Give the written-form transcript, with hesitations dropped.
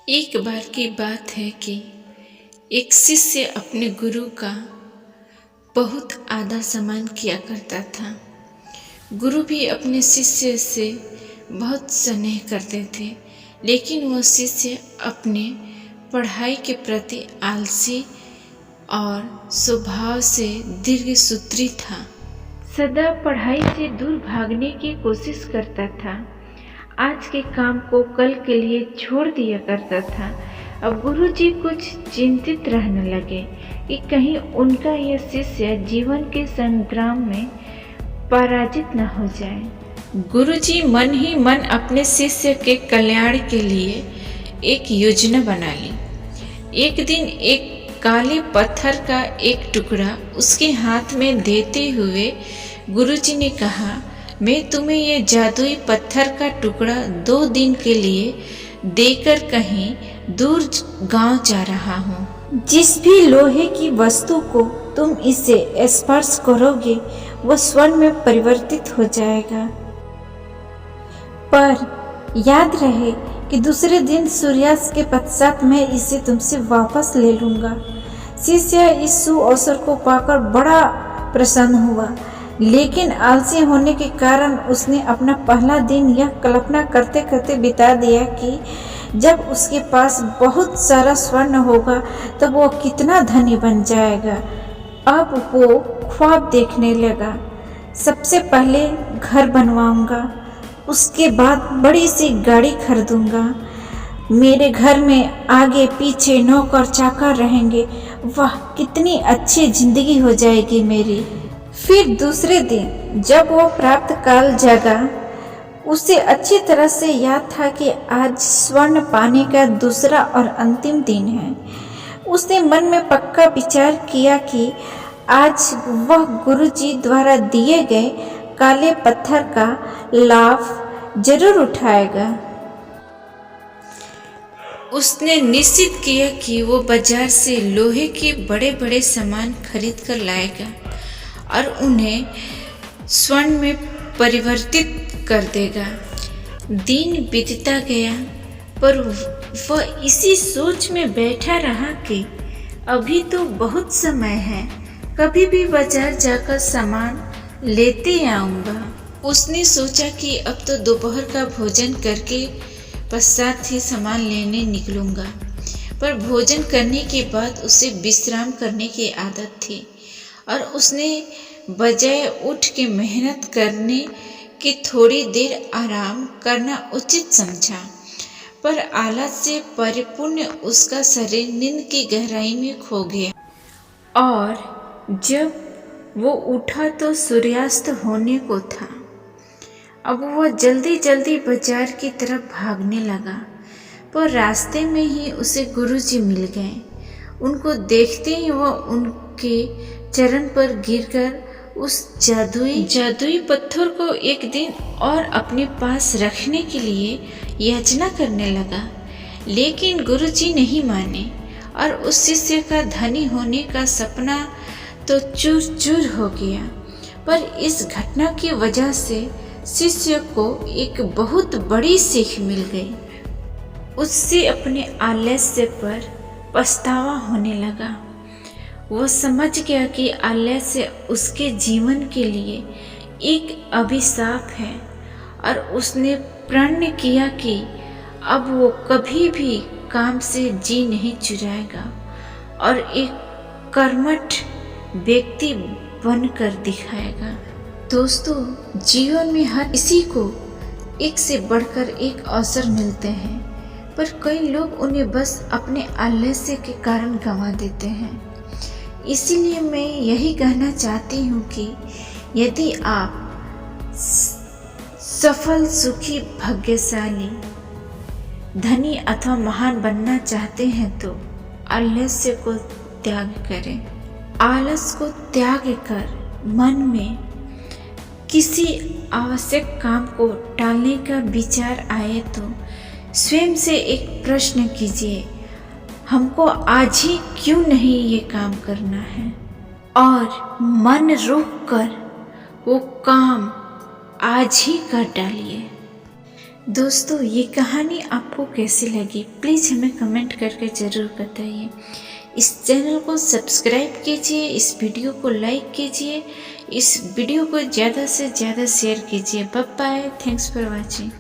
एक बार की बात है कि एक शिष्य अपने गुरु का बहुत आदर सम्मान किया करता था। गुरु भी अपने शिष्य से बहुत स्नेह करते थे, लेकिन वह शिष्य अपने पढ़ाई के प्रति आलसी और स्वभाव से दीर्घसूत्री था। सदा पढ़ाई से दूर भागने की कोशिश करता था। आज के काम को कल के लिए छोड़ दिया करता था। अब गुरुजी कुछ चिंतित रहने लगे कि कहीं उनका यह शिष्य जीवन के संग्राम में पराजित न हो जाए। गुरुजी मन ही मन अपने शिष्य के कल्याण के लिए एक योजना बना ली। एक दिन एक काले पत्थर का एक टुकड़ा उसके हाथ में देते हुए गुरुजी ने कहा, मैं तुम्हें यह जादुई पत्थर का टुकड़ा 2 दिन के लिए देकर कहीं दूर गांव जा रहा हूँ। जिस भी लोहे की वस्तु को तुम इसे स्पर्श करोगे वह स्वर्ण में परिवर्तित हो जाएगा। पर याद रहे कि दूसरे दिन सूर्यास्त के पश्चात मैं इसे तुमसे वापस ले लूँगा। शिष्य इस सुअवसर को पाकर बड़ा प्रसन्न हुआ, लेकिन आलसी होने के कारण उसने अपना पहला दिन यह कल्पना करते करते बिता दिया कि जब उसके पास बहुत सारा स्वर्ण होगा तब वो कितना धनी बन जाएगा। अब वो ख्वाब देखने लगा, सबसे पहले घर बनवाऊंगा, उसके बाद बड़ी सी गाड़ी खरीदूंगा, मेरे घर में आगे पीछे नौकर चाकर रहेंगे, वाह कितनी अच्छी जिंदगी हो जाएगी मेरी। फिर दूसरे दिन जब वो प्राप्त काल जागा, उसे अच्छी तरह से याद था कि आज स्वर्ण पाने का दूसरा और अंतिम दिन है। उसने मन में पक्का विचार किया कि आज वह गुरुजी द्वारा दिए गए काले पत्थर का लाभ जरूर उठाएगा। उसने निश्चित किया कि वो बाजार से लोहे के बड़े बड़े सामान खरीद कर लाएगा और उन्हें स्वर्ण में परिवर्तित कर देगा। दिन बीतता गया, पर वह इसी सोच में बैठा रहा कि अभी तो बहुत समय है, कभी भी बाजार जाकर सामान लेते आऊँगा। उसने सोचा कि अब तो दोपहर का भोजन करके पश्चात ही सामान लेने निकलूँगा। पर भोजन करने के बाद उसे विश्राम करने की आदत थी और उसने बजाय उठ के मेहनत करने की थोड़ी देर आराम करना उचित समझा। पर आलस से परिपूर्ण उसका शरीर नींद की गहराई में खो गया और जब वो उठा तो सूर्यास्त होने को था। अब वह जल्दी जल्दी बाजार की तरफ भागने लगा, पर रास्ते में ही उसे गुरुजी मिल गए। उनको देखते ही वह उनके चरण पर गिरकर उस जादुई पत्थर को एक दिन और अपने पास रखने के लिए याचना करने लगा, लेकिन गुरुजी नहीं माने और उस शिष्य का धनी होने का सपना तो चूर चूर हो गया। पर इस घटना की वजह से शिष्य को एक बहुत बड़ी सीख मिल गई। उससे अपने आलस्य पर पछतावा होने लगा। वह समझ गया कि आलस्य उसके जीवन के लिए एक अभिशाप है और उसने प्रण किया कि अब वो कभी भी काम से जी नहीं चुराएगा और एक कर्मठ व्यक्ति बनकर दिखाएगा। दोस्तों, जीवन में हर किसी को एक से बढ़कर एक अवसर मिलते हैं, पर कई लोग उन्हें बस अपने आलस्य के कारण गंवा देते हैं। इसीलिए मैं यही कहना चाहती हूँ कि यदि आप सफल, सुखी, भाग्यशाली, धनी अथवा महान बनना चाहते हैं तो आलस्य को त्याग करें। आलस को त्याग कर मन में किसी आवश्यक काम को टालने का विचार आए तो स्वयं से एक प्रश्न कीजिए, हमको आज ही क्यों नहीं ये काम करना है, और मन रोक कर वो काम आज ही कर डालिए। दोस्तों ये कहानी आपको कैसी लगी प्लीज़ हमें कमेंट करके ज़रूर बताइए। इस चैनल को सब्सक्राइब कीजिए, इस वीडियो को लाइक कीजिए, इस वीडियो को ज़्यादा से ज़्यादा शेयर कीजिए। Bye bye, thanks for watching.